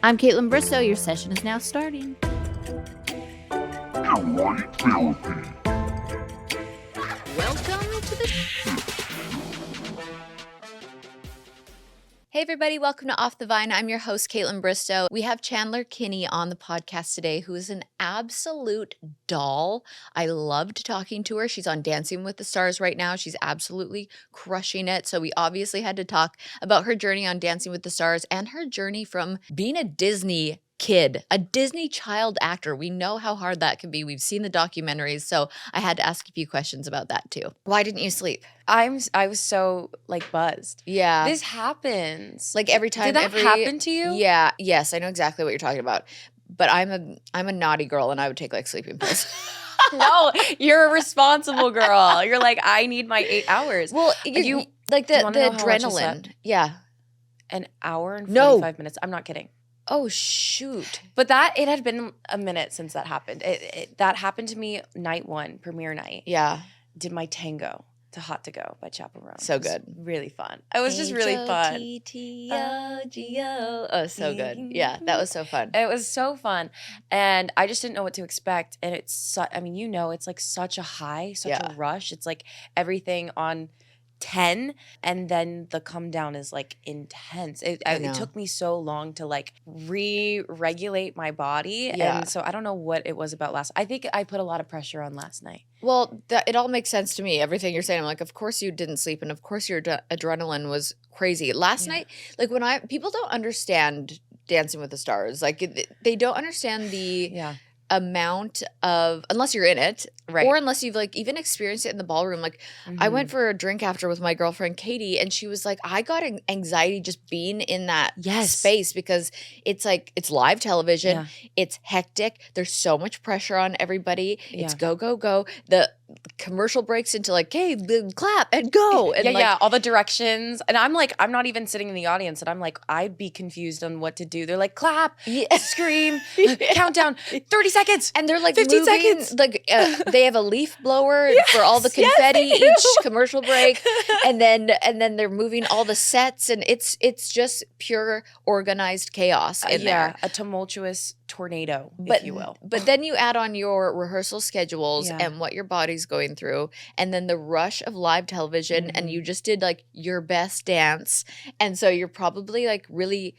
I'm Kaitlyn Bristowe. Your session is now starting. Erotic therapy. Welcome to the Hey everybody, welcome to Off the Vine. I'm your host, Kaitlyn Bristowe. We have Chandler Kinney on the podcast today, who is an absolute doll. I loved talking to her. She's on Dancing with the Stars right now. She's absolutely crushing it. So we obviously had to talk about her journey on Dancing with the Stars and her journey from being a Disney kid, a Disney child actor. We know how hard that can be. We've seen the documentaries. So I had to ask a few questions about that too. Why didn't you sleep? I was so buzzed. Yeah. This happens. Every time. Did that happen to you? Yeah. Yes, I know exactly what you're talking about. But I'm a naughty girl, and I would take sleeping pills. No, you're a responsible girl. You're like, I need my 8 hours. Well, do the you wanna know how much I adrenaline. slept? Yeah. An hour and No. 45 minutes. I'm not kidding. Oh shoot. But it had been a minute since that happened. That happened to me night one, premiere night. Yeah. Did my tango to Hot to Go by Chaperone. So It was good. really fun. It was just really fun. H-O-T-T-O-G-O. Oh, so good. Yeah, that was so fun. It was so fun. And I just didn't know what to expect. And it's it's such a high, such Yeah. a rush. It's like everything on 10, and then the come down is intense. It know. took me so long to re-regulate my body. Yeah. And so I don't know what it was about I think I put a lot of pressure on last night. Well, it all makes sense to me. Everything you're saying, I'm like, of course you didn't sleep, and of course your adrenaline was crazy. Last night, people don't understand Dancing with the Stars. They don't understand the Yeah. amount of, unless you're in it, Right. or unless you've even experienced it in the ballroom. I went for a drink after with my girlfriend Katie, and she was like, I got anxiety just being in that Yes. space, because it's live television. Yeah. It's hectic. There's so much pressure on everybody. It's Yeah. go. The commercial breaks into hey, clap and go. And all the directions. And I'm not even sitting in the audience, and I'm I'd be confused on what to do. They're like, clap, Yeah. scream, countdown, 30 seconds. And they're 15 moving, seconds. They have a leaf blower for all the confetti yes, they do. each commercial break, and then they're moving all the sets, and it's just pure organized chaos in there. A tumultuous tornado, But if you will. But then you add on your rehearsal schedules Yeah. and what your body's going through, and then the rush of live television, and you just did your best dance, and so you're probably really,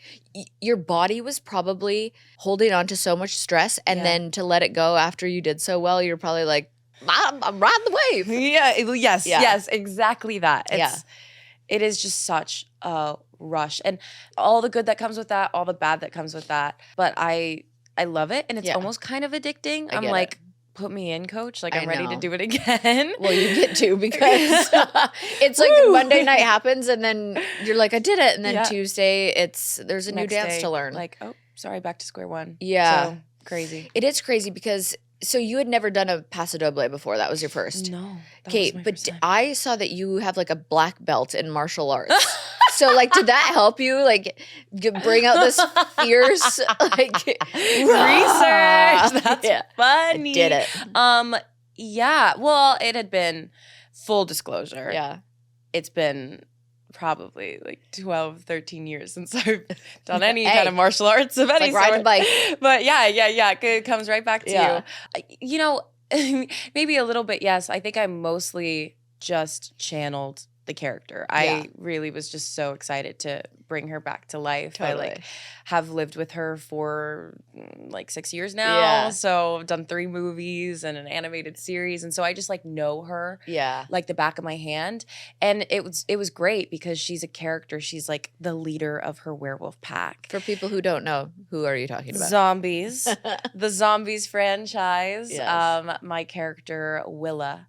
your body was probably holding on to so much stress, and Yeah. then to let it go after you did so well, you're probably I'm riding the wave. Yes, Yeah. yes, exactly that. Yeah. It is just such a rush, and all the good that comes with that, all the bad that comes with that. But I love it, and it's Yeah. almost kind of addicting. I I'm get like, it. put me in, coach. I I'm ready to know. do it again. Well, you get to, because it's Woo! Monday night happens, and then you're like, I did it, and then Yeah. Tuesday there's a new Next dance day, to learn. oh, sorry, back to square one. Yeah. So crazy. It is crazy, because so you had never done a paso doble before. That was your first. No. Okay, but I saw that you have a black belt in martial arts. So did that help you bring out this fierce research? That's Yeah. funny. I did it. Yeah. Well, it had been, full disclosure. Yeah. It's been probably 12, 13 years since I've done any Hey. kind of martial arts of any Like riding a sort. bike. But yeah, it comes right back to Yeah. you. Maybe a little bit, yes. I think I mostly just channeled the character. Yeah. I really was just so excited to bring her back to life. Totally. I have lived with her for 6 years now. Yeah. So I've done 3 movies and an animated series. And so I just know her Yeah. like the back of my hand. And it was great because she's a character. She's the leader of her werewolf pack. For people who don't know, who are you talking about? Zombies. The Zombies franchise. Yes. My character, Willa,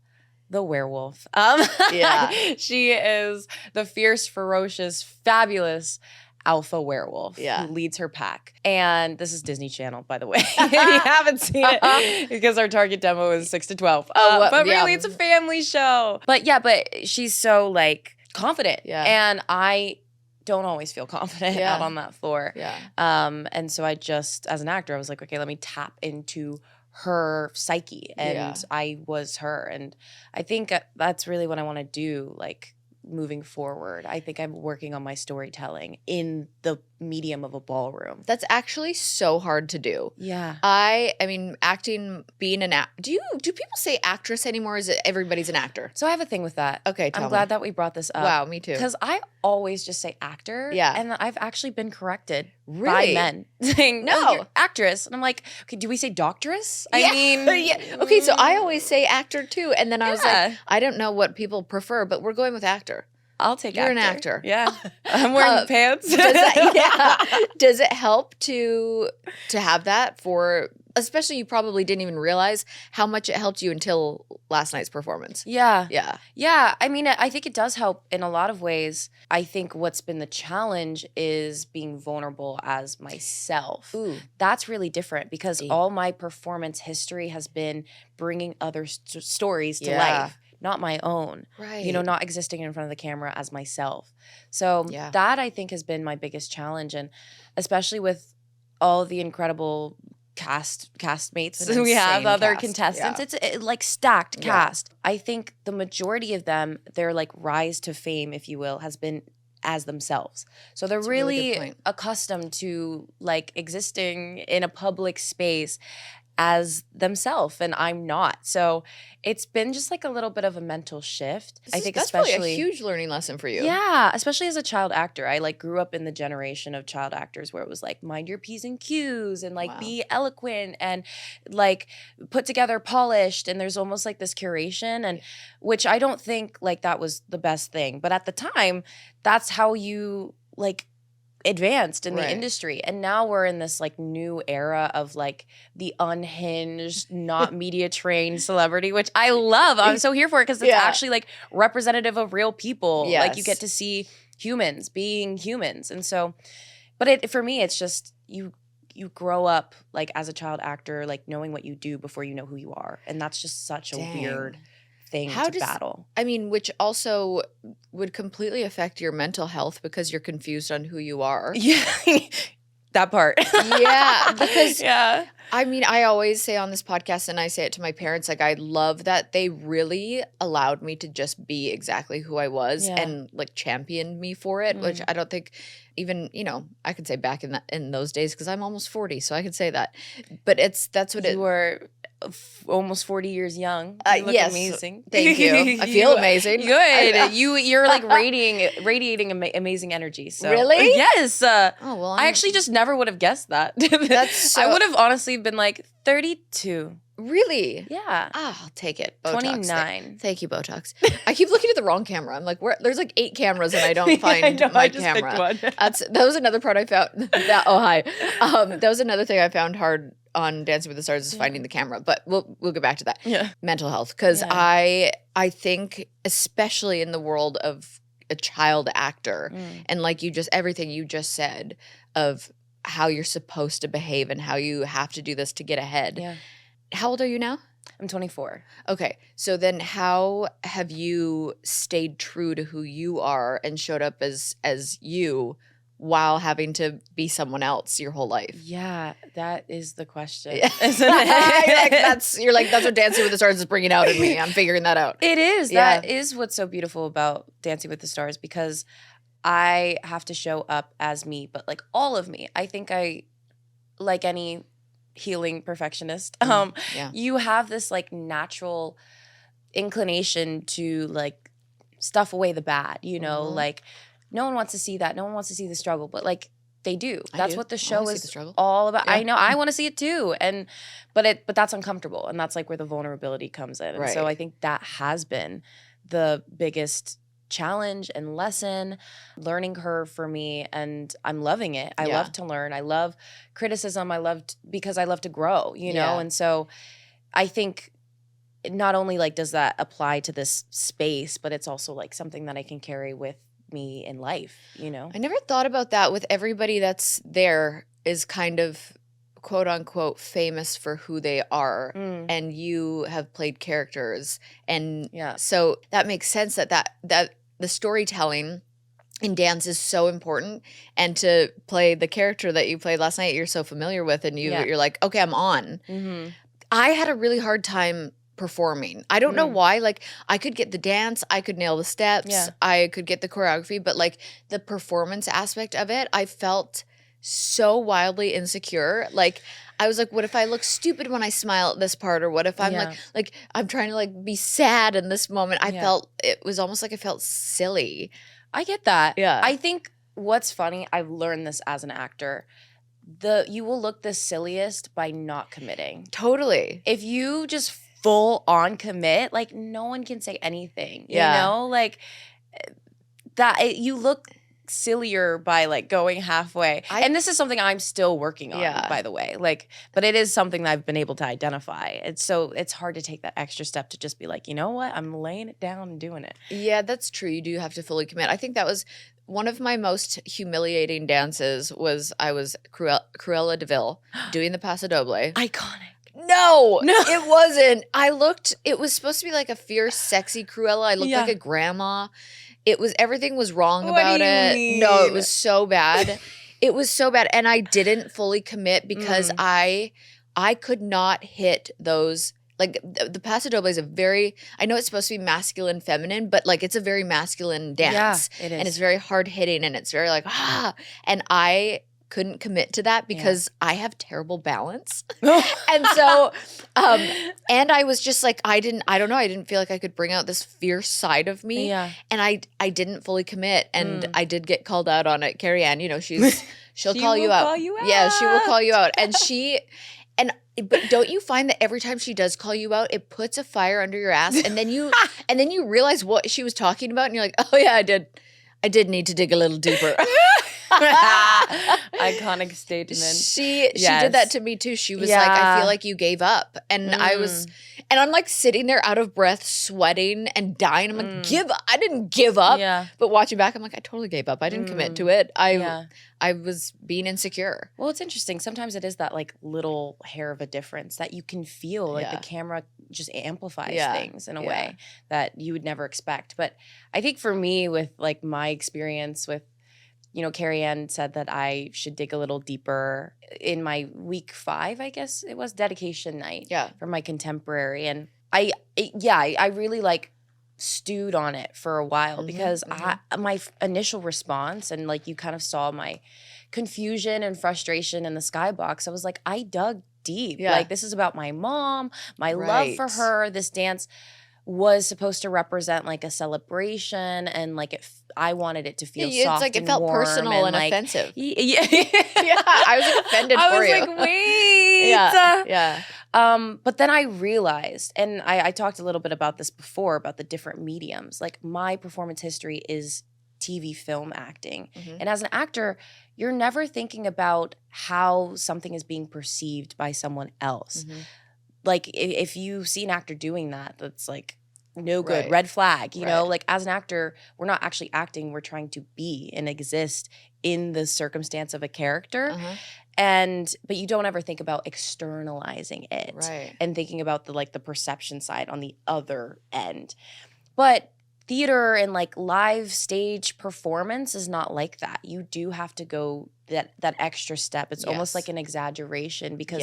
the werewolf. Yeah. She is the fierce, ferocious, fabulous alpha werewolf Yeah. who leads her pack. And this is Disney Channel, by the way, if you haven't seen it, because our target demo is 6 to 12. But yeah. really, it's a family show. But she's so confident. Yeah. And I don't always feel confident Yeah. out on that floor. Yeah. And so I just, as an actor, I was like, okay, let me tap into her psyche. And Yeah. I was her. And I think that's really what I want to do. moving forward. I think I'm working on my storytelling in the medium of a ballroom. That's actually so hard to do. Yeah. I mean, acting, being an do people say actress anymore? Is it everybody's an actor? So I have a thing with that. Okay, tell I'm me. glad that we brought this up. Wow, me too. Because I always just say actor. Yeah. And I've actually been corrected Really? by men saying, No. "Oh, you're actress." And I'm like, okay, do we say doctoress? I mean. Yeah. Okay, so I always say actor too. And then I was Yeah. like, I don't know what people prefer, but we're going with actor. I'll take You're actor. an actor. Yeah. I'm wearing pants. Does it help to have that for, especially you probably didn't even realize how much it helped you until last night's performance. Yeah. Yeah. Yeah. I mean, I think it does help in a lot of ways. I think what's been the challenge is being vulnerable as myself. Ooh. That's really different because Deep. all my performance history has been bringing other stories to Yeah. life, not my own. Right. You know, not existing in front of the camera as myself. So Yeah. that I think has been my biggest challenge. And especially with all the incredible castmates It's an we have, insane other cast. contestants. Yeah. It's like stacked Yeah. cast. I think the majority of them, their like rise to fame, if you will, has been as themselves. So they're That's a really good really point. accustomed to like existing in a public space as themselves, and I'm not. So it's been just like a little bit of a mental shift. I think that's especially probably a huge learning lesson for you. yeah, especially as a child actor. I like grew up in the generation of child actors where it was like mind your P's and Q's and like Wow. be eloquent and like put together, polished, and there's almost like this curation, and which I don't think like that was the best thing. But at the time, that's how you like advanced in the Right. industry. And now we're in this like new era of like the unhinged, not media trained celebrity, which I love. I'm so here for it because it's Yeah. actually like representative of real people. Like you Yes. get to see humans being humans. And so, but for me, it's just you grow up like as a child actor, like knowing what you do before you know who you are. And that's just such a Dang. weird thing How to does- battle. I mean, which also would completely affect your mental health because you're confused on who you are. Yeah. That part. Yeah, because yeah. I mean, I always say on this podcast, and I say it to my parents, like I love that they really allowed me to just be exactly who I was Yeah. and like championed me for it, which I don't think even, I could say back in those days because I'm almost 40, so I could say that. But that's what You were almost 40 years young. You look yes. amazing. Thank you. I feel amazing. Good. You're like radiating amazing energy. So Really? Yes. Oh well, I actually just never would have guessed that. That's I so- would have honestly been like 32. really. Yeah. I'll take it. Botox. 29. Thank you, Botox. I keep looking at the wrong camera. I'm like, there's like 8 cameras and I don't find I know, my I just picked camera. one. That was another part I found. Hi. That was another thing I found hard on Dancing with the Stars is finding the camera. But we'll get back to that. Yeah. Mental health, because Yeah. I think especially in the world of a child actor and like everything you just said of how you're supposed to behave and how you have to do this to get ahead. Yeah. How old are you now? I'm 24. Okay. So then how have you stayed true to who you are and showed up as you while having to be someone else your whole life? Yeah, that is the question. Yeah. Isn't it? You're like, that's what Dancing with the Stars is bringing out in me. I'm figuring that out. It is. Yeah. That is what's so beautiful about Dancing with the Stars because I have to show up as me, but like all of me. I think I, like any healing perfectionist, Yeah. you have this like natural inclination to like stuff away the bad, like no one wants to see that. No one wants to see the struggle, but like they do. I That's do. what the I show wanna see is the struggle. all about. Yeah. I know. I want to see it too. But that's uncomfortable. And that's like where the vulnerability comes in. And so Right. I think that has been the biggest challenge and lesson, learning curve for me. And I'm loving it. I Yeah. love to learn. I love criticism. Because I love to grow, Yeah. And so I think not only like does that apply to this space, but it's also like something that I can carry with me in life, I never thought about that with everybody that's there is kind of quote unquote famous for who they are. And you have played characters. And Yeah. so that makes sense that the storytelling in dance is so important. And to play the character that you played last night, you're so familiar with and Yeah. you're like, okay, I'm on. Mm-hmm. I had a really hard time performing. I don't know why. Like, I could get the dance, I could nail the steps, Yeah. I could get the choreography, but like the performance aspect of it, I felt so wildly insecure. Like, I was like, what if I look stupid when I smile at this part? Or what if I'm Yeah. like I'm trying to like be sad in this moment? I Yeah. felt, it was almost like I felt silly. I get that. Yeah. I think what's funny, I've learned this as an actor. You will look the silliest by not committing. Totally. If you just full on commit, like no one can say anything. Yeah. You know? Like you look sillier by like going halfway. And this is something I'm still working on, by the way. Like, but it is something that I've been able to identify. And so it's hard to take that extra step to just be like, you know what? I'm laying it down and doing it. Yeah, that's true. You do have to fully commit. I think that was one of my most humiliating dances. Was I was Cruella de Vil doing the Paso Doble. Iconic. No, it wasn't. It was supposed to be like a fierce, sexy Cruella. I looked like a grandma. Everything was wrong about it. Mean? No, it was so bad. It was so bad. And I didn't fully commit because I could not hit those. Like the Paso Doble is I know it's supposed to be masculine, feminine, but like it's a very masculine dance. Yeah, it is. And it's very hard hitting and it's very like, and I couldn't commit to that because I have terrible balance. And so, and I was just like, I don't know. I didn't feel like I could bring out this fierce side of me. Yeah. And I didn't fully commit. And I did get called out on it. Carrie Ann, she'll call you out. Yeah, she will call you out. And but don't you find that every time she does call you out, it puts a fire under your ass, and then you realize what she was talking about, and you're like, oh yeah, I did need to dig a little deeper. Iconic statement. She did that to me too. She was like, I feel like you gave up. And I'm like sitting there out of breath, sweating and dying. I'm like, I didn't give up. Yeah. But watching back, I'm like, I totally gave up. I didn't commit to it. I was being insecure. Well, it's interesting. Sometimes it is that like little hair of a difference that you can feel, like the camera just amplifies things in a way that you would never expect. But I think for me, with like my experience with, Carrie Ann said that I should dig a little deeper in my week 5, I guess it was, dedication night for my contemporary. And I really like stewed on it for a while because my initial response, and like you kind of saw my confusion and frustration in the skybox, I was like, I dug deep. Like, this is about my mom, my love for her. This dance was supposed to represent like a celebration, and like I wanted it to feel soft. It's like it felt warm personal and like, offensive. Yeah, I was offended for you. I was like, wait. Yeah. But then I realized, and I talked a little bit about this before, about the different mediums. Like, my performance history is TV, film, acting. And as an actor, you're never thinking about how something is being perceived by someone else. Like, if you see an actor doing that, that's like no good, red flag, you know? Like, as an actor, we're not actually acting, we're trying to be and exist in the circumstance of a character. But you don't ever think about externalizing it and thinking about the perception side on the other end. But theater and like live stage performance is not like that. You do have to go that extra step. It's almost like an exaggeration, because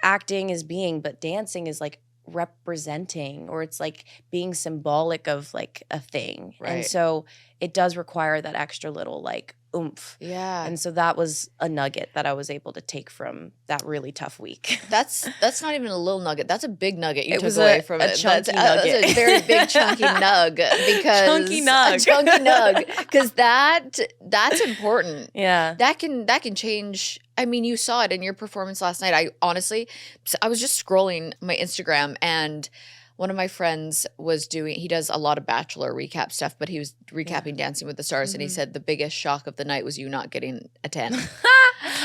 acting is being, but dancing is like representing, or it's like being symbolic of like a thing. And so it does require that extra little like oomph. And so that was a nugget that I was able to take from that really tough week. That's not even a little nugget. That's a big nugget you took away from it. That's Nugget. a very big chunky nug, because Chunky nug. A chunky nug, because that's important. That can change. I mean, you saw it in your performance last night. I was just scrolling my Instagram, and one of my friends he does a lot of Bachelor recap stuff, but he was recapping Dancing with the Stars, and he said the biggest shock of the night was you not getting a 10.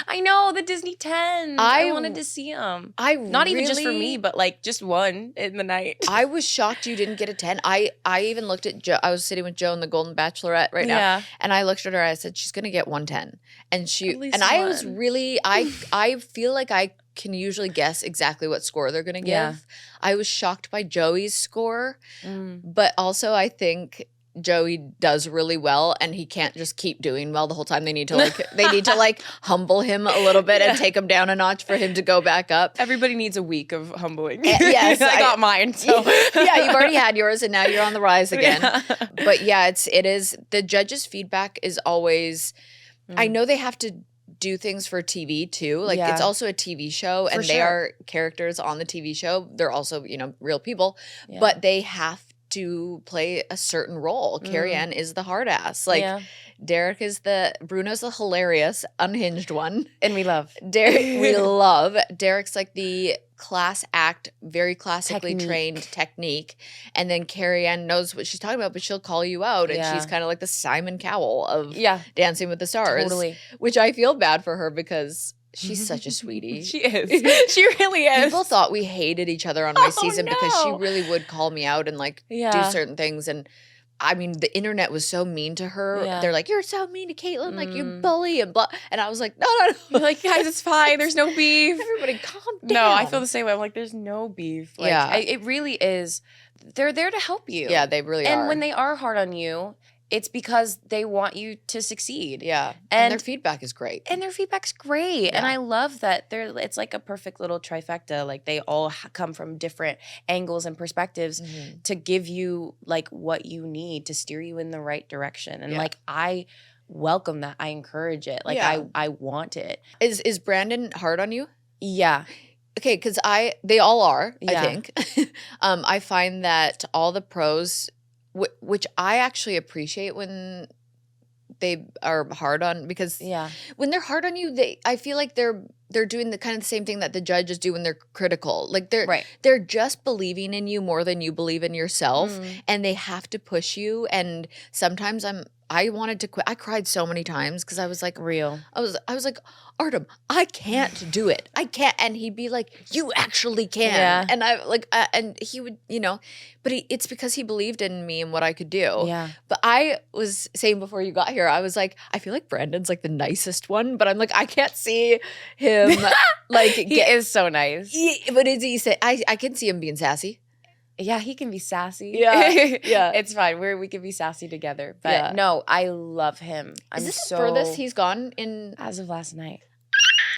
I know, the Disney 10s. I wanted to see them. Not even just for me, but like just one in the night. I was shocked you didn't get a 10. I even looked at Joe. I was sitting with Joe in the Golden Bachelorette right now, and I looked at her. I said, she's going to get 110. And I was really, I feel like I can usually guess exactly what score they're going to give. I was shocked by Joey's score, but also I think Joey does really well and he can't just keep doing well the whole time. They need to like humble him a little bit and take him down a notch for him to go back up. Everybody needs a week of humbling. Yes, I got mine. So. Yeah, you've already had yours and now you're on the rise again. Yeah. But yeah, it is the judges' feedback is always. I know they have to do things for TV too. Like it's also a TV show and they are characters on the TV show. They're also, real people, but they have to play a certain role. Carrie Ann is the hard ass. Like Derek is Bruno's the hilarious, unhinged one. And we love. We love. Derek's like the class act, very classically trained technique. And then Carrie Ann knows what she's talking about, but she'll call you out. And she's kind of like the Simon Cowell of Dancing with the Stars. Totally. Which I feel bad for her because she's such a sweetie. She is. She really is. People thought we hated each other on my season because she really would call me out and like do certain things. And I mean, the internet was so mean to her. Yeah. They're like, "You're so mean to Kaitlyn, like you bully and blah." And I was like, "No." You're like, guys, it's fine. There's no beef. Everybody, calm down. No, I feel the same way. I'm like, there's no beef. Like, it really is. They're there to help you. Yeah, they really are. And when they are hard on you, it's because they want you to succeed. Yeah. And their feedback is great. And their feedback's great. Yeah. And I love that it's like a perfect little trifecta. Like they all come from different angles and perspectives to give you like what you need to steer you in the right direction. And like I welcome that. I encourage it. Like I want it. Is Brandon hard on you? Yeah. Okay, because they all are, I think. I find that all the pros, which I actually appreciate when they are hard on, because when they're hard on you, I feel like they're doing the kind of the same thing that the judges do when they're critical. Like they're just believing in you more than you believe in yourself, and they have to push you. And sometimes I wanted to quit. I cried so many times because I was like, I was like, Artem, I can't do it. I can't. And he'd be like, you actually can. Yeah. And I like, and he would, but it's because he believed in me and what I could do. Yeah. But I was saying before you got here, I was like, I feel like Brandon's like the nicest one, but I'm like, I can't see him like. He is so nice. But is he say? I can see him being sassy. Yeah, he can be sassy. Yeah, yeah. It's fine. We can be sassy together. But no, I love him. Is this the furthest he's gone in? As of last night.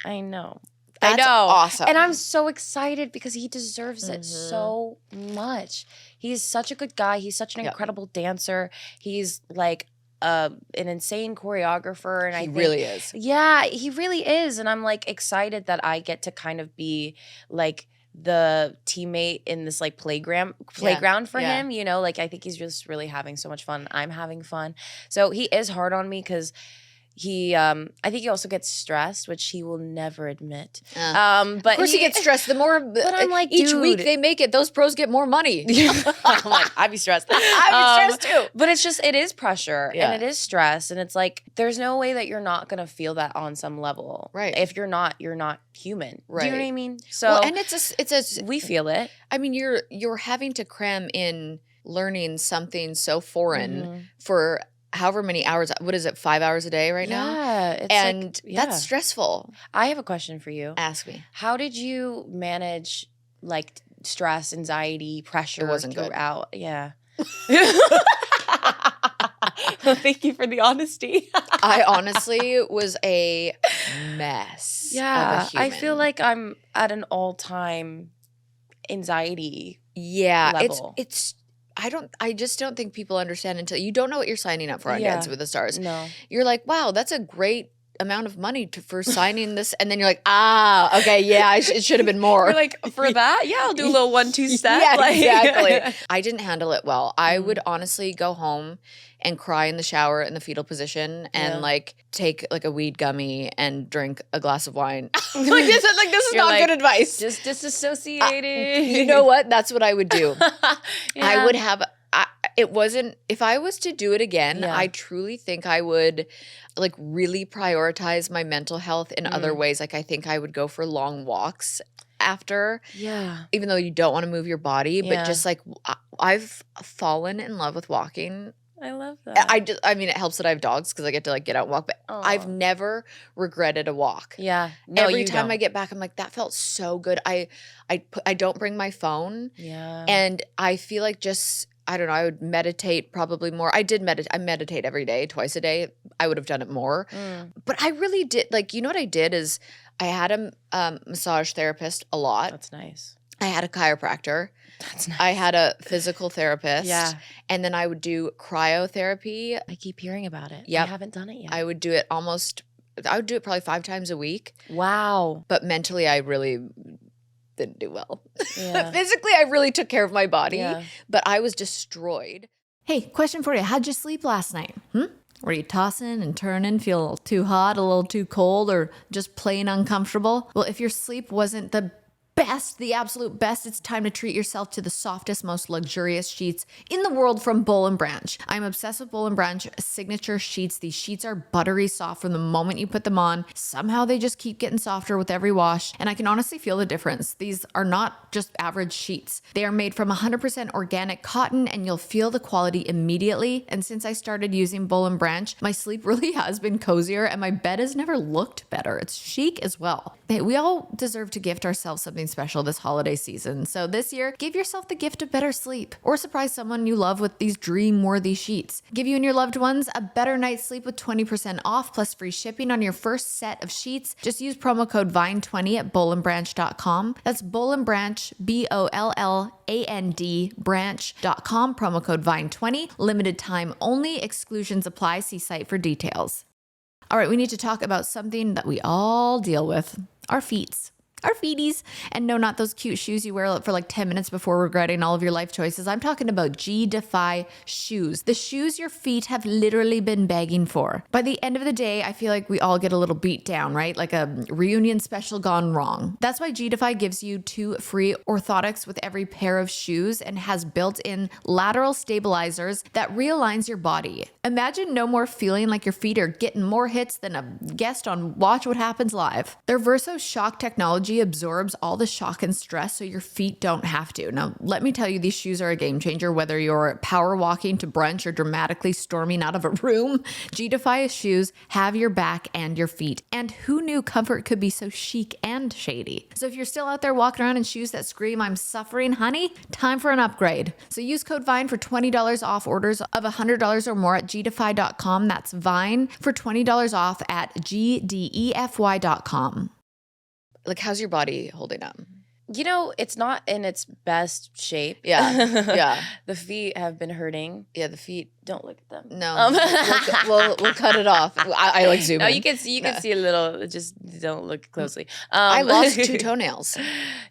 I know. That's awesome. And I'm so excited because he deserves it so much. He's such a good guy. He's such an incredible dancer. He's like an insane choreographer. And I think, really is. Yeah, he really is. And I'm like excited that I get to kind of be like the teammate in this like playground for him, like I think he's just really having so much fun. I'm having fun. So he is hard on me because he I think he also gets stressed, which he will never admit. But of course he gets stressed. The more but I'm like, each week they make it, those pros get more money. I'm like, I'd be stressed. I'd be stressed too. But it is pressure and it is stress. And it's like there's no way that you're not gonna feel that on some level. Right. If you're not human. Right. Do you know what I mean? So and it's we feel it. I mean, you're having to cram in learning something so foreign for however many hours. What is it, 5 hours a day right now? Yeah. And that's stressful. I have a question for you. Ask me. How did you manage like stress, anxiety, pressure? It wasn't throughout? Good. Yeah. Well, thank you for the honesty. I honestly was a mess. Yeah. I feel like I'm at an all-time anxiety level. I just don't think people understand until you don't know what you're signing up for on Dancing with the Stars. No. You're like, wow, that's a great amount of money for signing this. And then you're like, okay, yeah, it should have been more. You're like, for that? Yeah, I'll do a little 1-2 step. Yeah, exactly. I didn't handle it well. I would honestly go home and cry in the shower in the fetal position and like take like a weed gummy and drink a glass of wine. This is not good advice. Just disassociated. You know what? That's what I would do. I would have if I was to do it again, I truly think I would like really prioritize my mental health in other ways. Like I think I would go for long walks after. Yeah. Even though you don't want to move your body, but just like I've fallen in love with walking. I love that. I mean, it helps that I have dogs because I get to like get out and walk, but I've never regretted a walk. Yeah. No, every time I get back, I'm like, that felt so good. I don't bring my phone. Yeah. And I feel like I don't know, I would meditate probably more. I meditate every day, twice a day. I would have done it more. But I really did, like, you know what I did is I had a massage therapist a lot. That's nice. I had a chiropractor. That's nice. I had a physical therapist. Yeah. And then I would do cryotherapy. I keep hearing about it. Yep. I haven't done it yet. I would do it probably 5 times a week. Wow. But mentally, I really didn't do well. Yeah. Physically, I really took care of my body, Yeah. but I was destroyed. Hey, question for you. How'd you sleep last night? Were you tossing and turning, feel a little too hot, a little too cold, or just plain uncomfortable? Well, if your sleep wasn't the absolute best, it's time to treat yourself to the softest, most luxurious sheets in the world from Boll & Branch. I'm obsessed with Boll & Branch signature sheets. These sheets are buttery soft from the moment you put them on. Somehow they just keep getting softer with every wash, and I can honestly feel the difference. These are not just average sheets. They are made from 100% organic cotton, and you'll feel the quality immediately. And since I started using Boll & Branch, my sleep really has been cozier, and my bed has never looked better. It's chic as well. Hey, we all deserve to gift ourselves something special this holiday season. So this year, give yourself the gift of better sleep, or surprise someone you love with these dream-worthy sheets. Give you and your loved ones a better night's sleep with 20% off plus free shipping on your first set of sheets. Just use promo code VINE20 at bollandbranch.com. That's Boll & Branch, BOLLAND branch.com, promo code VINE20. Limited time only. Exclusions apply. See site for details. All right, we need to talk about something that we all deal with, our feet. Our feeties. And no, not those cute shoes you wear for like 10 minutes before regretting all of your life choices. I'm talking about Defy shoes. The shoes your feet have literally been begging for. By the end of the day, I feel like we all get a little beat down, right? Like a reunion special gone wrong. That's why Defy gives you 2 free orthotics with every pair of shoes and has built-in lateral stabilizers that realigns your body. Imagine no more feeling like your feet are getting more hits than a guest on Watch What Happens Live. Their Verso Shock technology absorbs all the shock and stress so your feet don't have to. Now, let me tell you, these shoes are a game changer, whether you're power walking to brunch or dramatically storming out of a room. Defy shoes have your back and your feet. And who knew comfort could be so chic and shady? So if you're still out there walking around in shoes that scream, I'm suffering, honey, time for an upgrade. So use code VINE for $20 off orders of $100 or more at gdefy.com. That's VINE for $20 off at gdefy.com. Like, how's your body holding up? You know, it's not in its best shape. Yeah, yeah. The feet have been hurting. Yeah, the feet. Don't look at them. No, we'll cut it off. I like zoom in. No, you can see a little. Just don't look closely. I lost 2 toenails.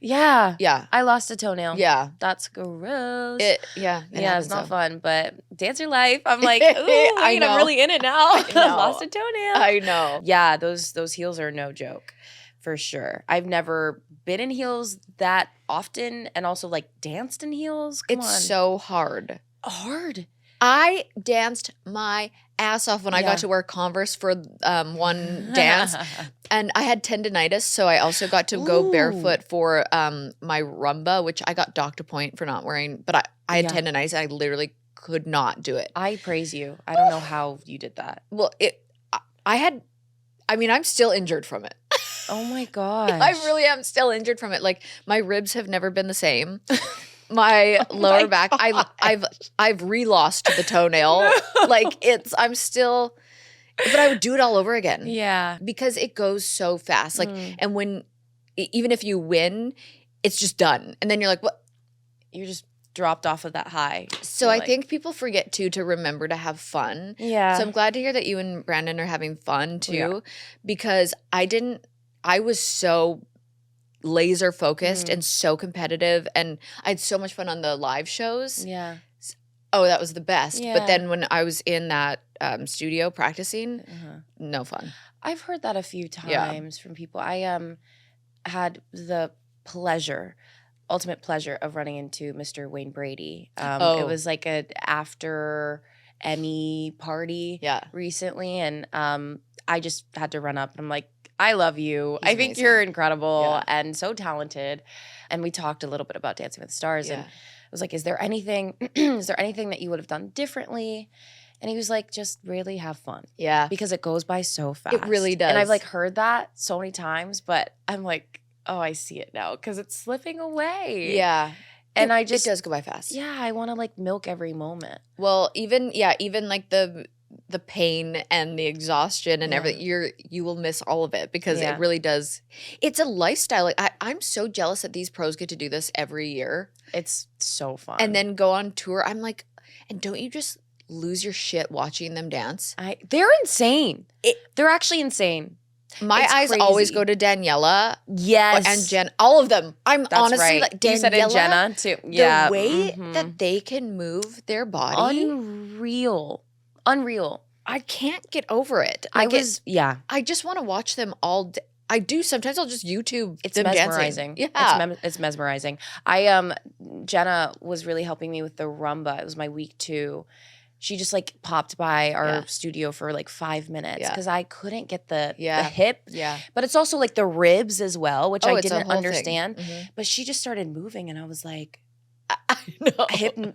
Yeah. Yeah. I lost a toenail. Yeah. That's gross. Yeah, it's not fun, but dance your life. I'm like, ooh, I know. I'm really in it now. I know. lost a toenail. I know. Yeah, those heels are no joke. For sure. I've never been in heels that often and also like danced in heels. Come on. It's so hard. Hard. I danced my ass off when I got to wear Converse for one dance. And I had tendinitis, so I also got to go barefoot for my rumba, which I got doctor point for not wearing. But I had tendinitis. I literally could not do it. I praise you. I don't know how you did that. Well, I'm still injured from it. Oh my gosh. I really am still injured from it. Like, my ribs have never been the same. My lower back, I've re-lost the toenail. Like, I'm still, but I would do it all over again. Yeah. Because it goes so fast. Like, and when, even if you win, it's just done. And then you're like, what? You're just dropped off of that high. So I think people forget too to remember to have fun. Yeah. So I'm glad to hear that you and Brandon are having fun too, because I was so laser focused and so competitive, and I had so much fun on the live shows. Yeah. Oh, that was the best. Yeah. But then when I was in that studio practicing, no fun. I've heard that a few times from people. I had the ultimate pleasure of running into Mr. Wayne Brady. It was like an after Emmy party recently, and I just had to run up and I'm like, I love you. I think you're incredible and so talented. And we talked a little bit about Dancing with the Stars, and I was like, is there anything that you would have done differently? And he was like, just really have fun. Yeah. Because it goes by so fast. It really does. And I've like heard that so many times, but I'm like, oh, I see it now because it's slipping away. Yeah. And it does go by fast. Yeah, I want to like milk every moment. Well, even like the pain and the exhaustion and everything, you will miss all of it because it really does. It's a lifestyle. Like I'm so jealous that these pros get to do this every year. It's so fun. And then go on tour. I'm like, and don't you just lose your shit watching them dance? They're insane. They're actually insane. My eyes always go to Daniela. Yes. And Jen. All of them. I'm honestly like, Daniela, you said it, Jenna too. Yeah. The way that they can move their body. Unreal. I can't get over it. I just want to watch them all day. I do. Sometimes I'll just YouTube them mesmerizing. Dancing. Yeah. It's mesmerizing. Jenna was really helping me with the rumba. It was my week 2. She just like popped by our studio for like 5 minutes because I couldn't get the hip. Yeah. But it's also like the ribs as well, which I didn't understand. Mm-hmm. But she just started moving and I was like, I know.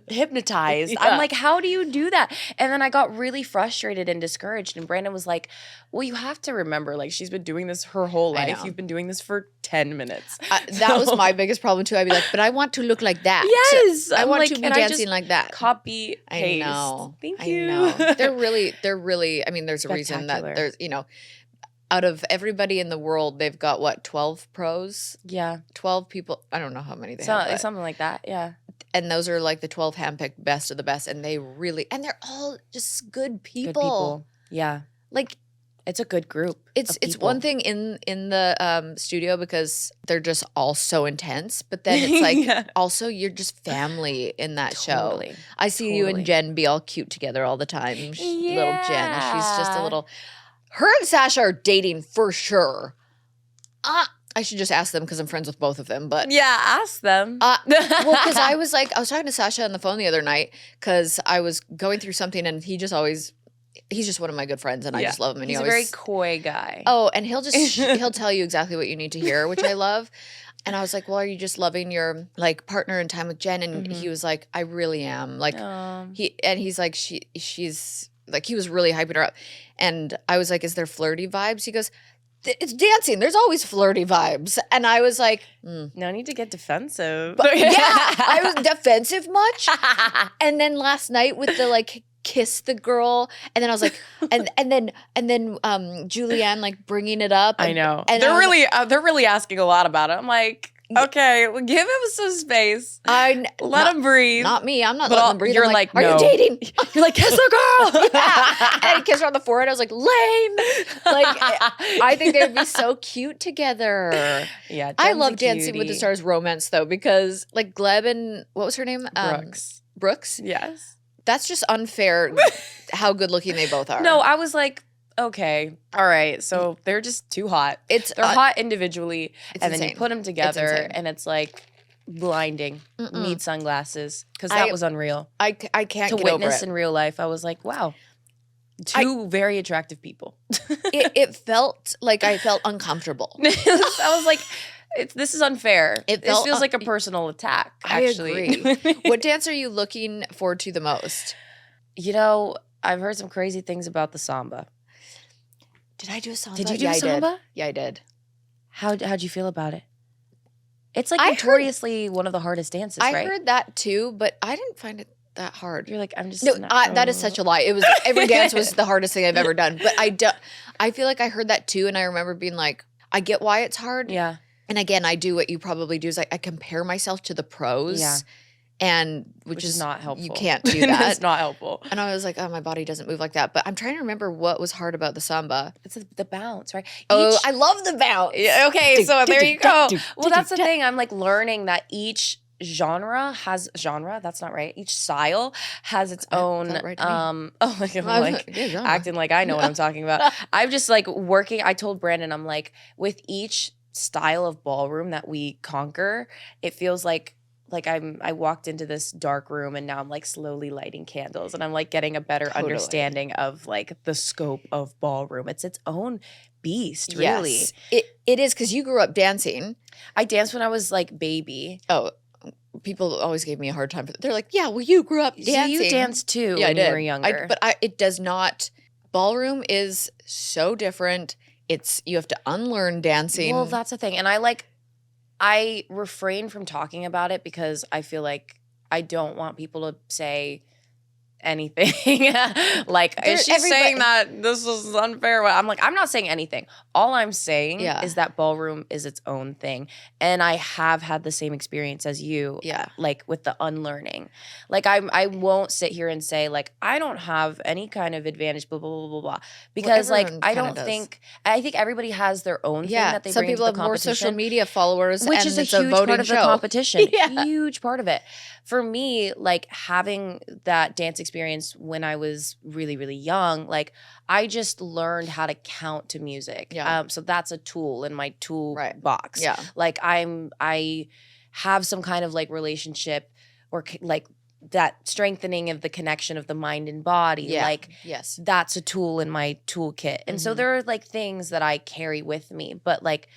Hypnotized. Yeah. I'm like, how do you do that? And then I got really frustrated and discouraged. And Brandon was like, well, you have to remember, like, she's been doing this her whole life. You've been doing this for 10 minutes. That was my biggest problem, too. I'd be like, but I want to look like that. Yes. I want to be dancing like that. Copy, paste. I know. Thank you. I know. They're really, I mean, there's a reason that there's, out of everybody in the world, they've got, what, 12 pros? Yeah. 12 people. I don't know how many they have. Something like that, yeah. And those are like the 12 handpicked best of the best. And they're all just good people. Yeah. Like, it's a good group. It's one thing in the studio because they're just all so intense. But then it's like also you're just family in that show. I see you and Jen be all cute together all the time. Little Jen. She's just a little. Her and Sasha are dating for sure. I should just ask them because I'm friends with both of them. But ask them. Well, because I was talking to Sasha on the phone the other night because I was going through something and he's just one of my good friends and I just love him. And he's a very coy guy. Oh, and he'll tell you exactly what you need to hear, which I love. And I was like, well, are you just loving your like partner and time with Jen? And he was like, I really am. Like he's like, she's like, he was really hyping her up. And I was like, is there flirty vibes? He goes, it's dancing. There's always flirty vibes. And I was like, no need to get defensive. But, I was defensive much. And then last night with the like kiss the girl, and then I was like, and then Julianne like bringing it up. I know. And they're really asking a lot about it. I'm like, okay, well, give him some space. Let him breathe. Not me. I'm not letting him breathe. You're like, are no. you dating? You're like, kiss the girl. And I kissed her on the forehead. I was like, lame. Like, I think they'd be so cute together. Yeah, I love Dancing with the Stars romance though because like Gleb and what was her name? Brooks. Yes. That's just unfair. How good looking they both are. No, I was like, okay, all right. So they're just too hot. They're hot individually, and then you put them together, and it's like blinding. Need sunglasses because that was unreal. I can't to get over witness it. in real life. I was like, wow, two very attractive people. it felt like I felt uncomfortable. I was like, this is unfair. This feels like a personal attack. Actually, I agree. What dance are you looking forward to the most? I've heard some crazy things about the samba. Did I do a samba? Did you do a samba? Yeah, I did. How'd you feel about it? It's like notoriously one of the hardest dances, right? I heard that too, but I didn't find it that hard. You're like, I'm just that is such a lie. It was every dance was the hardest thing I've ever done. But I feel like I heard that too, and I remember being like, I get why it's hard. Yeah. And again, I do what you probably do is I compare myself to the pros. Yeah. And which is not helpful. You can't do that. It's not helpful. And I was like, oh, my body doesn't move like that. But I'm trying to remember what was hard about the samba. It's the bounce, right? I love the bounce. Yeah, okay, so there you go. Well, that's the thing. I'm like learning that each that's not right. Each style has its own right I'm like acting like I know what I'm talking about. I'm just like working. I told Brandon, I'm like, with each style of ballroom that we conquer, it feels like I walked into this dark room and now I'm like slowly lighting candles and I'm like getting a better understanding of like the scope of ballroom. It's its own beast, really. Yes, it is because you grew up dancing. I danced when I was like baby. Oh, people always gave me a hard time. They're like, yeah, well, you grew up dancing. So you danced too when you were younger. It does not. Ballroom is so different. You have to unlearn dancing. Well, that's the thing. And I refrain from talking about it because I feel like I don't want people to say anything. Like, is she saying that this is unfair? I'm like, I'm not saying anything. All I'm saying is that ballroom is its own thing. And I have had the same experience as you, like with the unlearning. Like, I won't sit here and say, like, I don't have any kind of advantage, blah, blah, blah, blah, blah. Because, like, I think everybody has their own thing that they bring to the competition. Some people have more social media followers, which is a huge part of the competition. Huge part of it. For me, like, having that dance experience when I was really, really young, like, I just learned how to count to music. So that's a tool in my tool box. Like, I have some kind of like relationship or like that strengthening of the connection of the mind and body. Like, that's a tool in my toolkit. And so there are like things that I carry with me, but like,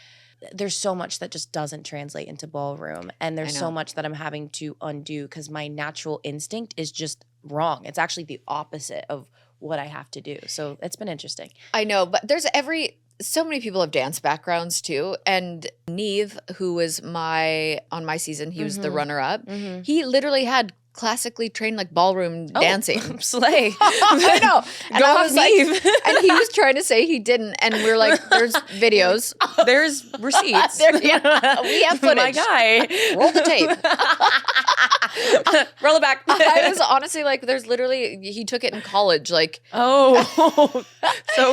there's so much that just doesn't translate into ballroom. And there's so much that I'm having to undo because my natural instinct is just wrong. It's actually the opposite of what I have to do. So it's been interesting. I know, but so many people have dance backgrounds too. And Neve, who was on my season, he was the runner-up. He literally had classically trained like ballroom dancing. Slay. I know. And Go I was like, and he was trying to say he didn't. And we're like, there's videos. There's receipts. We have footage. My guy. Roll the tape. Roll it back. I was honestly like, there's literally, he took it in college. Like, so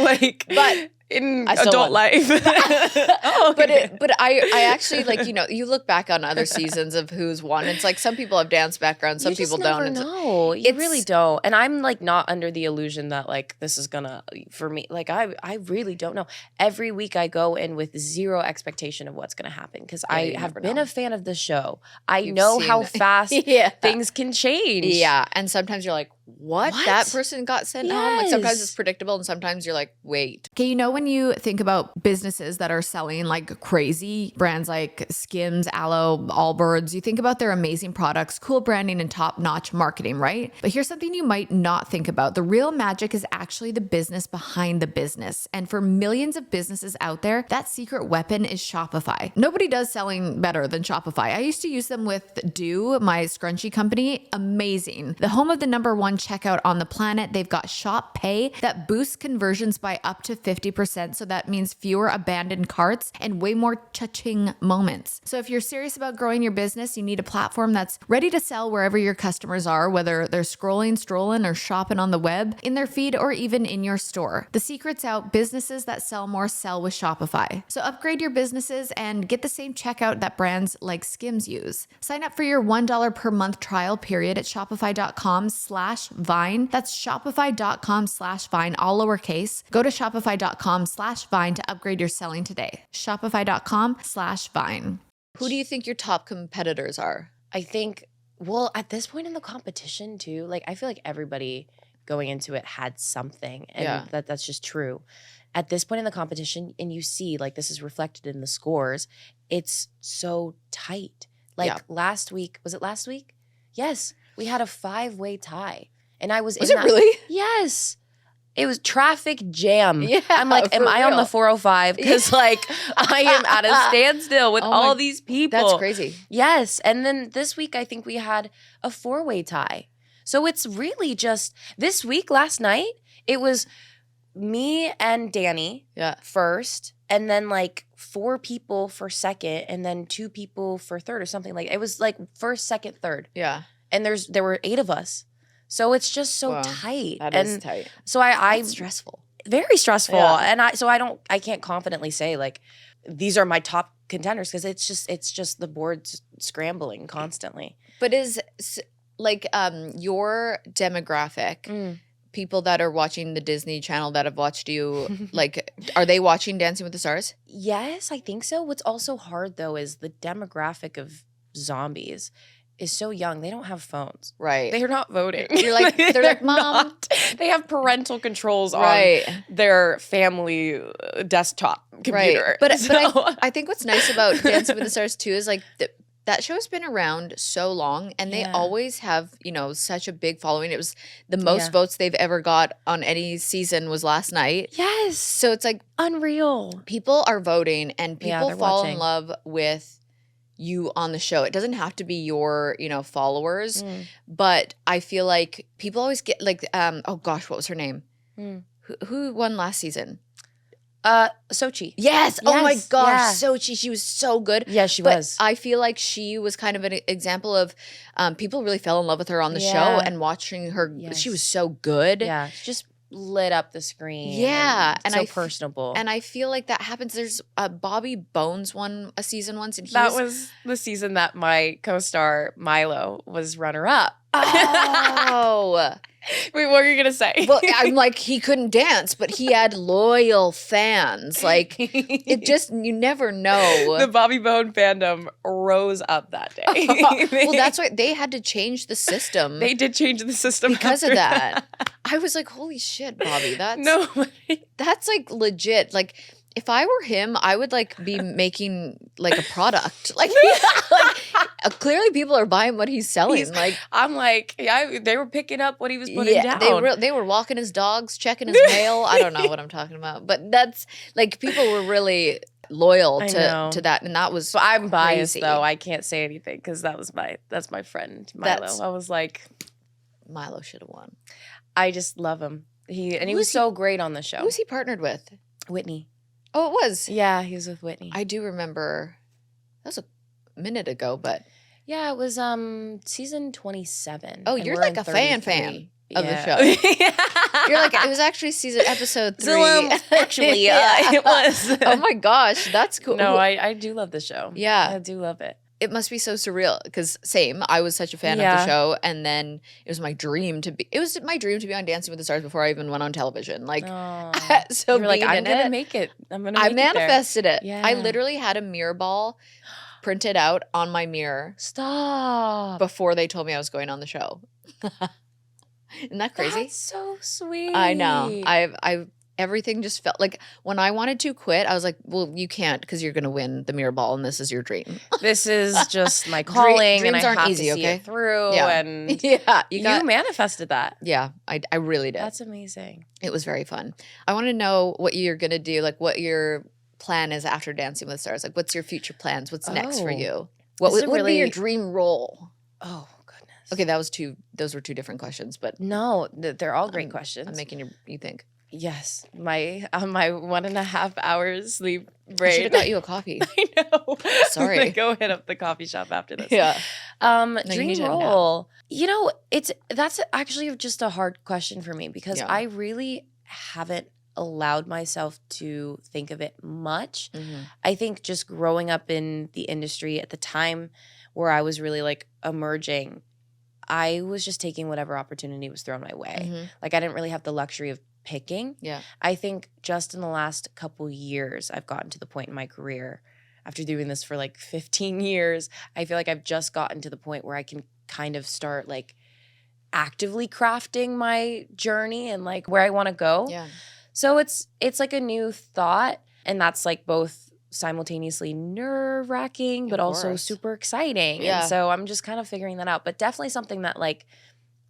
like, but in adult life. But I actually, like, you know, you look back on other seasons of who's won. It's like some people have dance backgrounds, some people don't. No, you really don't. And I'm like not under the illusion that like this is gonna, for me, like I really don't know. Every week I go in with zero expectation of what's gonna happen because I have been a fan of the show. You've know how fast things can change. Yeah, and sometimes you're like, what? That person got sent home? Like sometimes it's predictable and sometimes you're like, wait. Okay, you know when you think about businesses that are selling like crazy, brands like Skims, Aloe, Allbirds, you think about their amazing products, cool branding, and top-notch marketing, right? But here's something you might not think about. The real magic is actually the business behind the business. And for millions of businesses out there, that secret weapon is Shopify. Nobody does selling better than Shopify. I used to use them with Do, my scrunchie company. Amazing. The home of the #1 checkout on the planet. They've got Shop Pay that boosts conversions by up to 50%. So that means fewer abandoned carts and way more cha-ching moments. So if you're serious about growing your business, you need a platform that's ready to sell wherever your customers are, whether they're scrolling, strolling, or shopping on the web, in their feed, or even in your store. The secret's out. Businesses that sell more sell with Shopify. So upgrade your businesses and get the same checkout that brands like Skims use. Sign up for your $1 per month trial period at shopify.com/Vine. That's shopify.com/Vine, all lowercase. Go to shopify.com/Vine to upgrade your selling today. Shopify.com/Vine. Who do you think your top competitors are? I think, well, at this point in the competition too, like I feel like everybody going into it had something, and that's just true. At this point in the competition, and you see like this is reflected in the scores, it's so tight. Like last week, was it last week? Yes, we had a 5-way tie. And I was in that. Really? Yes. It was traffic jam. Yeah, I'm like, am I on the 405? Because like I am at a standstill with all these people. That's crazy. Yes. And then this week, I think we had a 4-way tie. So it's really just this week, last night, it was me and Danny first, and then like 4 people for second, and then 2 people for third or something. Like it was like first, second, third. Yeah. And there were 8 of us. So it's just so tight. That is tight. So That's stressful. Very stressful. Yeah. And I can't confidently say like these are my top contenders because it's just the board's scrambling constantly. But is like your demographic, people that are watching the Disney Channel that have watched you, like, are they watching Dancing with the Stars? Yes, I think so. What's also hard though is the demographic of zombies is so young. They don't have phones. Right. They're not voting. You're like, they're like, Mom. They have parental controls on their family desktop computer. Right. But I think what's nice about Dancing with the Stars too is like that show's been around so long, and they always have, you know, such a big following. It was the most votes they've ever got on any season was last night. Yes. So it's like unreal. People are voting, and people fall in love with you on the show. It doesn't have to be your, followers, but I feel like people always get like, oh gosh, what was her name? Who won last season? Sochi. Yes. Oh my Yes, gosh. yeah. Sochi. She was so good. Yeah, she But was. I feel like she was kind of an example of people really fell in love with her on the show Yeah. and watching her. Yes. She was so good. Yeah, she just lit up the screen. Yeah, and and so I f- personable. And I feel like that happens. There's Bobby Bones won a season once, and he that was the season that my co-star Milo was runner-up. Oh. Wait, what were you gonna say? Well, I'm like, he couldn't dance, but he had loyal fans. Like, it just, you never know. The Bobby Bone fandom rose up that day. Well, that's why they had to change the system. They did change the system because of after that. I was like, holy shit, Bobby, that's like legit. Like, if I were him, I would like be making like a product. Like clearly people are buying what he's selling. I'm like, yeah, they were picking up what he was putting down. They were walking his dogs, checking his mail. I don't know what I'm talking about, but that's like people were really loyal to that, and that was. So I'm biased crazy. though. I can't say anything because that's my friend Milo. I was like, Milo should have won. I just love him. He was so great on the show. Who was he partnered with? Whitney. Oh, it was. Yeah, he was with Whitney. I do remember. That was a minute ago, but yeah, it was season 27. Oh, and you're we're like in a fan 33. of the Yeah. show. You're like, it was actually episode 3. Actually, Yeah. it was. Oh my gosh, that's cool. No, I do love the show. Yeah. I do love it. It must be so surreal because same, I was such a fan of the show, and then it was my dream to be on Dancing with the Stars before I even went on television. Like, so you were like, being I'm in gonna it, make it. I manifested it. Yeah. I literally had a mirror ball printed out on my mirror. Stop. Before they told me I was going on the show. Isn't that crazy? That's so sweet. I know. I've everything just felt like when I wanted to quit, I was like, well, you can't because you're going to win the mirror ball and this is your dream. This is just my calling and I dreams aren't have easy, to see okay? it through. Yeah. And yeah, you manifested that. Yeah, I really did. That's amazing. It was very fun. I want to know what you're going to do, like what your plan is after Dancing with the Stars. Like, what's your future plans? What's next for you? What would be your dream role? Oh, goodness. Okay, those were 2 different questions, but no, they're all great questions. I'm making you think. Yes, my 1.5 hours sleep I brain. should have got you a coffee. I know. Sorry. I'm gonna go hit up the coffee shop after this. Yeah. Dream you need to nap. role. That's actually just a hard question for me because Yeah. I really haven't allowed myself to think of it much. Mm-hmm. I think just growing up in the industry at the time where I was really like emerging, I was just taking whatever opportunity was thrown my way. Mm-hmm. Like I didn't really have the luxury of picking. Yeah. I think just in the last couple years, I've gotten to the point in my career, after doing this for like 15 years, I feel like I've just gotten to the point where I can kind of start like actively crafting my journey and like where I want to go. Yeah. So it's like a new thought, and that's like both simultaneously nerve-wracking but also course. super exciting. Yeah. And so I'm just kind of figuring that out, but definitely something that like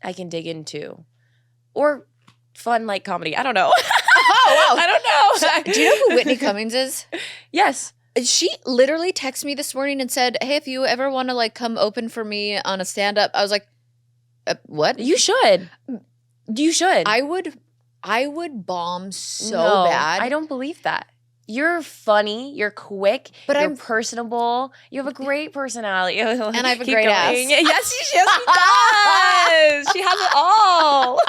I can dig into. Or fun like comedy. I don't know. Oh, wow. I don't know. So, do you know who Whitney Cummings is? Yes. She literally texted me this morning and said, hey, if you ever want to like come open for me on a stand-up, I was like, what? You should. You should. I would bomb so No, bad. I don't believe that. You're funny. You're quick. But you're I'm- personable. You have a great personality. And I have a Keep great going. ass. Yes, she does. She has it all.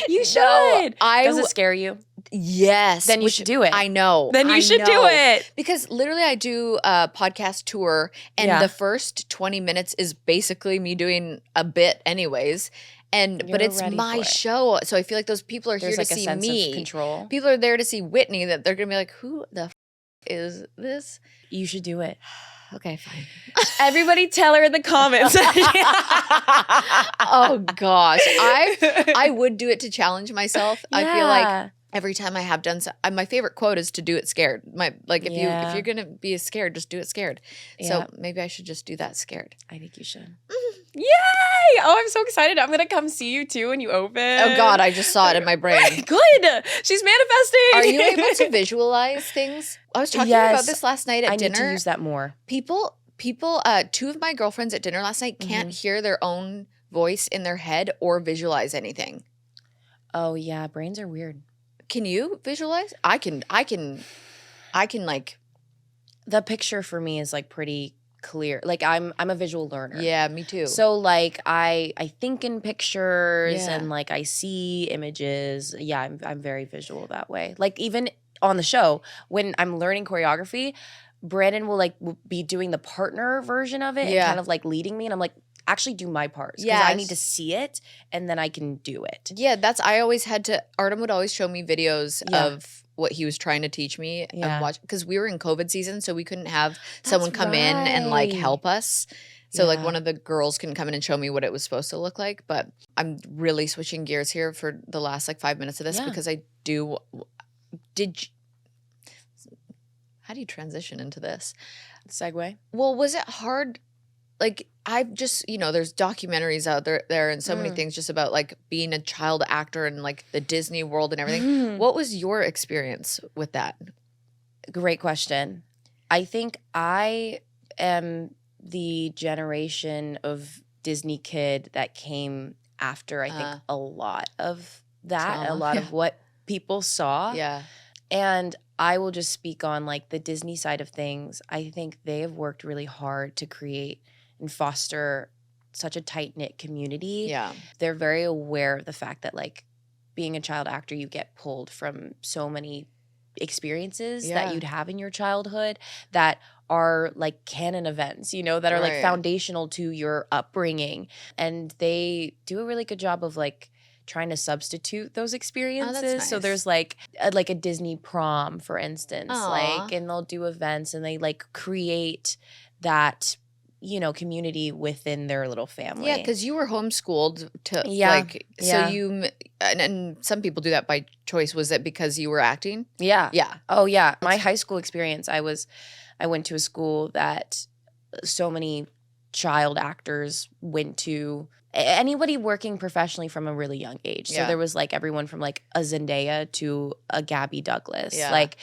You should. No, Does it scare you? Yes. Then you should do it. I know. Then you I should do know. it. Because literally I do a podcast tour and Yeah. the first 20 minutes is basically me doing a bit anyways. But You're it's ready my for it. show. So I feel like those people are There's here like to a see sense me. of control. People are there to see Whitney, that they're going to be like, who the is this? You should do it. Okay, fine. Everybody tell her in the comments. Oh gosh. I would do it to challenge myself. I feel like Yeah. every time I have done so, my favorite quote is to do it scared. If Yeah. you're gonna be scared, just do it scared. Yeah. So maybe I should just do that scared. I think you should. Yay! Oh, I'm so excited. I'm going to come see you too when you open. Oh God, I just saw it in my brain. Good. She's manifesting. Are you able to visualize things? I was talking about Yes. this last night at I dinner. need to use that more. People People, two of my girlfriends at dinner last night can't Mhm. hear their own voice in their head or visualize anything. Oh yeah, brains are weird. Can you visualize? I can like, The picture for me is like pretty clear. Like I'm a visual learner. yeah, me too. So like I think in pictures Yeah. and like I see images. Yeah, I'm very visual that way. Like even on the show when I'm learning choreography, Brandon will be doing the partner version of it and Yeah. kind of like leading me, and I'm like, actually do my parts because I need to Yes. see it and then I can do it. Yeah, I always had to, Artem would always show me videos Yeah. of what he was trying to teach me Yeah. and watch, because we were in COVID season, so we couldn't have That's someone come in and like right. help us. So like Yeah. one of the girls can come in and show me what it was supposed to look like. But I'm really switching gears here for the last like 5 minutes of this Yeah. because how do you transition into this? Segue. Well, was it hard? Like I've just, there's documentaries out there and so many things just about like being a child actor and like the Disney world and everything. What was your experience with that? Great question. I think I am the generation of Disney kid that came after, I think, a lot of that, a Trauma, lot yeah. of what people saw. Yeah. And I will just speak on like the Disney side of things. I think they have worked really hard to create and foster such a tight-knit community. Yeah. They're very aware of the fact that like being a child actor, you get pulled from so many experiences Yeah. that you'd have in your childhood that are like canon events, that are like Right. foundational to your upbringing. And they do a really good job of like trying to substitute those experiences. So nice. there's like a Disney prom, for instance, Aw. and they'll do events and they like create that community within their little family. Yeah, because you were homeschooled to Yeah, like, so yeah. and some people do that by choice. Was it because you were acting? Yeah. Yeah. Oh yeah. My high school experience, I went to a school that so many child actors went to. Anybody working professionally from a really young age. So Yeah. there was like everyone from like a Zendaya to a Gabby Douglas. Yeah. Like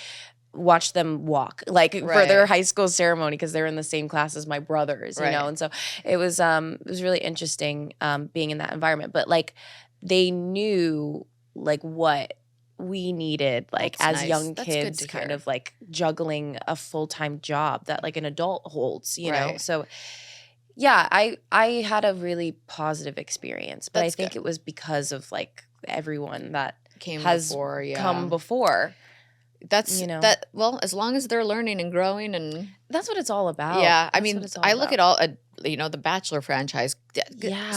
watch them walk like for Right. their high school ceremony because they're in the same class as my brothers, Right. And so it was really interesting being in that environment. But like they knew like what we needed like That's as nice. young That's good kids to kind hear. of like juggling a full-time job that like an adult holds, you know. Right. So yeah, I had a really positive experience, but That's I think good. it was because of like everyone that Came has before, yeah. come before. That's you know. that. Well, as long as they're learning and growing, and That's what it's all about. yeah, I That's mean, what it's all I look at about. all, the Bachelor franchise. Yeah.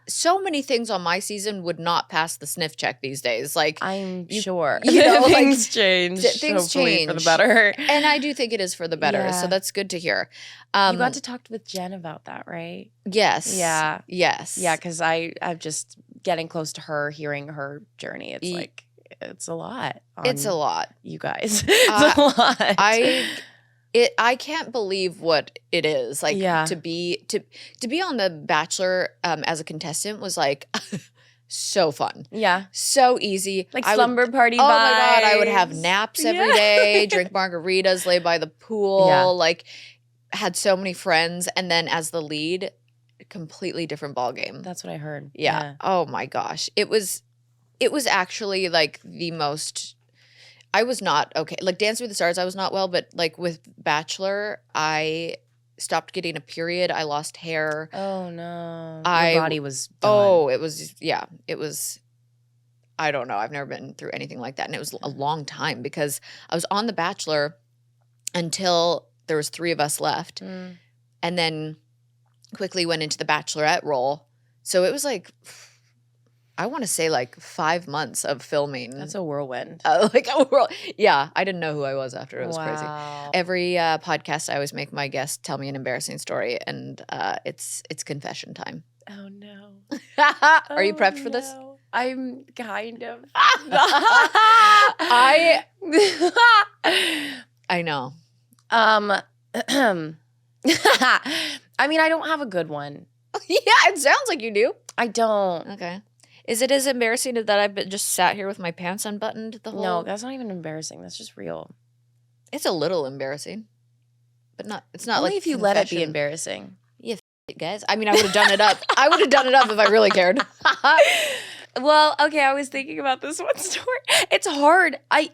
So many things on my season would not pass the sniff check these days. Like, I'm you- sure. like, Things change. things hopefully for the change. better. and I do think it is for the better. So Yeah. that's good to hear. You got to talk with Jen about that, right? Yes. Yeah. Yes. Yeah, because I'm just getting close to her, hearing her journey. It's like it's a lot. It's a on lot. you guys. It's a lot. I can't believe what it is like. Yeah. To be on The Bachelor as a contestant was like so fun, Yeah. so easy. Like I would- slumber party Oh my god, I would have vibes. naps every Yeah. day, drink margaritas, lay by the pool. Yeah. Like, had so many friends, and then as the lead, completely different ball game. That's what I heard. Yeah. Oh my gosh. It was actually like the most, I was not okay. Like Dance with the Stars, I was not well, but like with Bachelor, I stopped getting a period. I lost hair. Oh no. I- Your body was done. Oh, it was, I don't know. I've never been through anything like that. And it was a long time because I was on The Bachelor until there was 3 of us left. Mm. And then quickly went into the Bachelorette role. So it was like, I want to say like 5 months of filming. That's a whirlwind. Like a world. Yeah, I didn't know who I was after. It was crazy. Wow. Every podcast, I always make my guests tell me an embarrassing story, and it's confession time. Oh no. Are you prepped for this? No. I'm kind of. I know. I mean, I don't have a good one. Yeah, it sounds like you do. I don't. Okay. Is it as embarrassing that I've just sat here with my pants unbuttoned the whole? No, that's not even embarrassing. That's just real. It's a little embarrassing. but it's not Only like if you let it be confession. embarrassing. Yeah, guys. I mean, I would have done it up. I would have done it up if I really cared. Well, okay, I was thinking about this one story. It's hard. I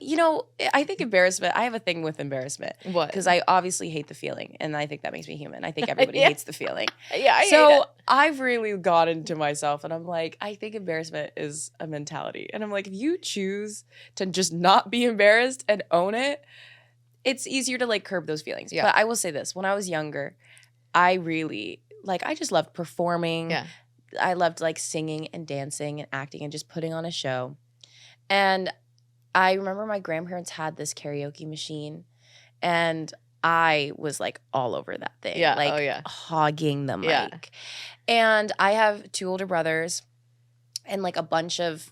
think embarrassment, I have a thing with embarrassment. What? Because I obviously hate the feeling, and I think that makes me human. I think everybody Yeah. hates the feeling. Yeah, I hate So it. I've really got into myself, and I'm like, I think embarrassment is a mentality. And I'm like, if you choose to just not be embarrassed and own it, it's easier to like curb those feelings. Yeah. But I will say this, when I was younger, I really, I just loved performing. Yeah. I loved like singing and dancing and acting and just putting on a show. And I remember my grandparents had this karaoke machine, and I was like all over that thing. Yeah. Like Oh, yeah. hogging the mic. Yeah. And I have 2 older brothers and like a bunch of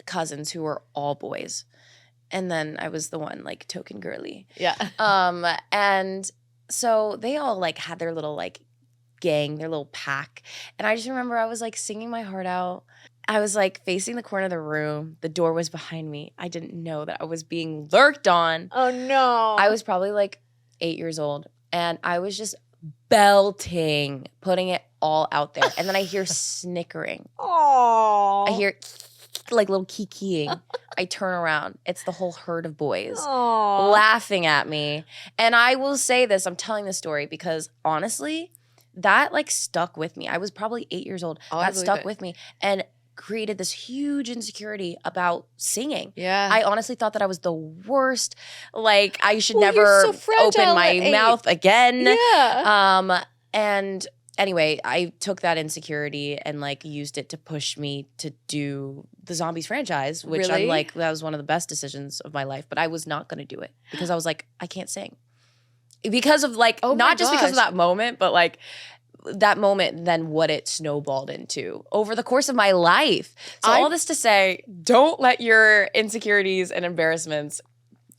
cousins who were all boys. And then I was the one like token girly. Yeah. And so they all like had their little like gang, their little pack. And I just remember I was like singing my heart out. I was like facing the corner of the room. The door was behind me. I didn't know that I was being lurked on. Oh, no. I was probably like 8 years old, and I was just belting, putting it all out there. And then I hear snickering. Aww. I hear like little kikiing. I turn around. It's the whole herd of boys Aww. laughing at me. And I will say this, I'm telling this story because honestly, that like stuck with me. I was probably 8 years old. Oh, I That believe stuck it. with me and created this huge insecurity about singing. Yeah. I honestly thought that I was the worst. Like I should Well, you're never so fragile open my at 8. mouth again. Yeah. And anyway, I took that insecurity and like used it to push me to do the Zombies franchise, which Really? I'm like, that was one of the best decisions of my life. But I was not going to do it because I was like, I can't sing. Because of like, Oh my not just because of gosh. that moment, but like that moment, then what it snowballed into over the course of my life. So all this to say, don't let your insecurities and embarrassments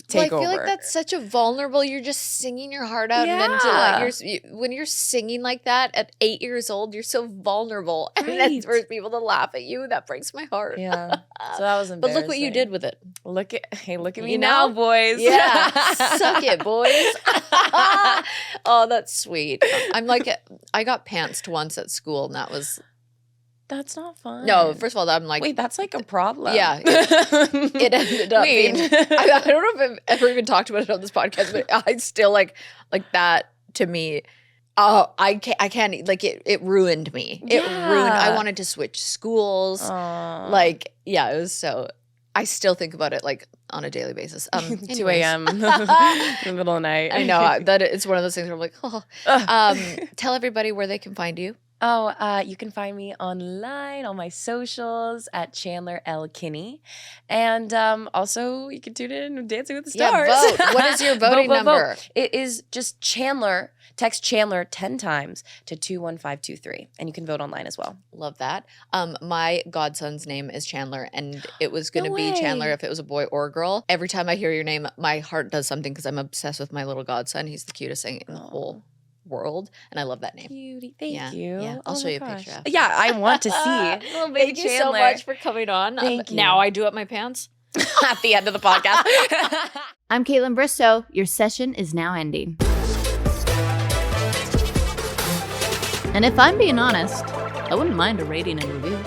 take I feel over. like that's such a vulnerable. You're just singing your heart out, and then to like when you're singing like that at 8 years old, you're so vulnerable, and then Right. for people to laugh at you, that breaks my heart. Yeah. So that was But embarrassing. look what you did with it. Look at me You now, know? boys. Yeah, suck it, boys. Oh, that's sweet. I'm like, I got pantsed once at school, and that was That's not fun. no. First of all, I'm like, Wait, that's like a problem. Yeah, it ended up Wait. being. I don't know if I've ever even talked about it on this podcast, but I still like that to me. Oh, I can't like it ruined me. It ruined. I Yeah. wanted to switch schools. Aw. Like, yeah, it was so. I still think about it like on a daily basis. 2 anyways. a.m. in the middle of the night. I know that it's one of those things where I'm like, oh. Tell everybody where they can find you. Oh, you can find me online on my socials at Chandler Kinney. And also you can tune in Dancing with the Stars. Yeah, vote. What is your voting number? It is just Chandler. Text Chandler 10 times to 21523. And you can vote online as well. Love that. My godson's name is Chandler, and it was going to No be Chandler way. if it was a boy or a girl. Every time I hear your name, my heart does something because I'm obsessed with my little godson. He's the cutest thing in the whole world, and I love that name. Cutie. Thank Yeah, you. yeah. I'll Oh show my you a gosh. picture after. Yeah, I want to see. Little baby Thank you so Chandler. much for coming on. Thank you. Now I do up my pants. At the end of the podcast. I'm Kaitlyn Bristowe. Your session is now ending. And if I'm being honest, I wouldn't mind a rating and review.